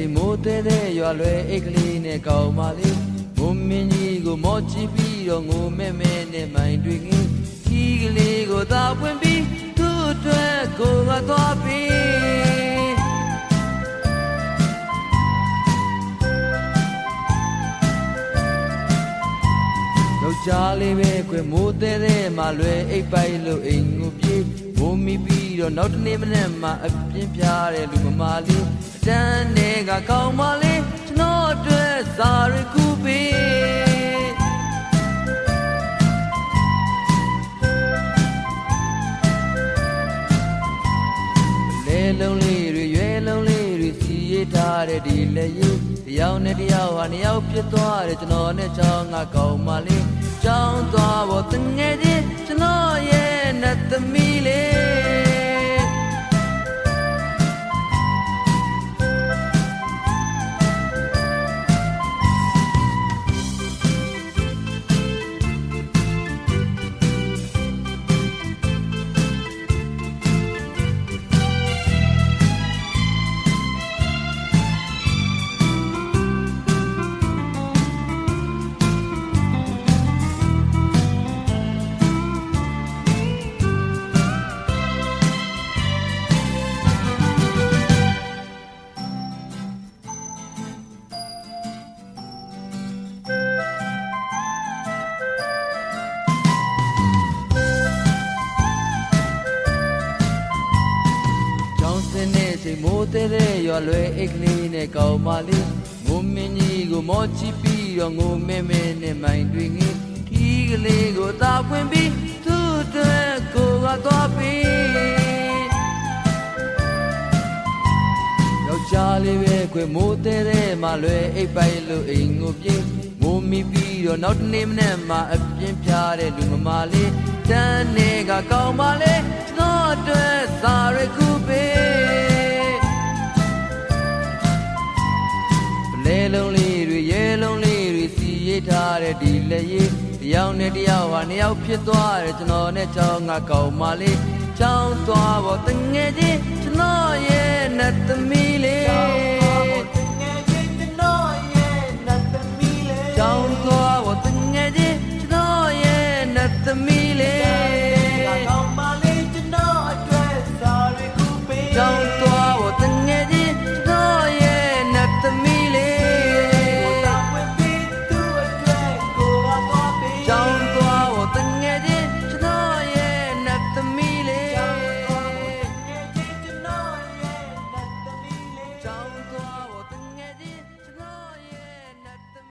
စိမိုးသေးတဲ့ရွာလွယ်အိတ်ကလေးနဲ့ကောင်းပါလေငုံမင်းကြီးကိုမော့ချပြီးတော့ငိုမဲမဲနဲ့မိုင်တွေငင်းခီးကလေးကိုသာပွင့်ပြီးသူ့အတွက်ကိုကသွားပြီးယောက်ျားလေးပဲခွေမိုးသေးတဲ့မှာလွယ်အိတ်ပိုက်လို့အိမ်ကိုပြေးမိုးမိပြီးတော့နောက်တနေ့မနေ့မှအပြင်းပြားတဲ့လူမမာလေးတန်းနေကကောင်းပါလေကျွန်တော်အတွက်စာရခုပေးလေလုံးလေးတွေရွယ်လုံးလေးတွေစီရထားတဲ့ဒီလက်ရည်တယောက်နဲ့တယောက်ဟာနှစ်ယောက်ဖြစ်သွားတယ်ကျွန်တော်နဲ့ချောင်းကကောင်းပါလေကြောင်းသွားဖို့တငယ်ချင်းကျွန်တော်ရဲ့နဲ့သမီးလေးစိမိုးသေးတဲ့ရွာလွယ်အိတ်ကလေးနဲ့ကောင်းပါလေငုံမင်းကြီးကိုမော့ချပြီးတော့ငိုမဲမဲနဲ့မိုင်တွေငင်းခီးကလေးကိုသာပွင့်ပြီးသူ့အတွက်ကိုကသွားပြီးယောက်ျားလေးပဲခွေမိုးသေးတဲ့မှာလွယ်အိတ်ပိုက်လို့အိမ်ကိုပြေးမိုးမိပြီးတော့နောက်တနေ့မနေ့မှအပြင်းပြားတဲ့လူမမာလေးတန်းနေကကောင်းပါလေကျွန်တော်အတွက်စာရခုပေးလေလုံးလေးတွေရဲလုံးလေးတွေစီရထားတဲ့ဒီလက်ရည်တယောက်နဲ့တယောက်ဟာနှစ်ယောက်ဖြစ်သွားတယ်ကျွန်တော်နဲ့ချောင်းကကောင်းပါလေချောင်းသွားဖို့တငယ်ချင်းကျွန်တော်ရဲ့နဲ့သမီးလေး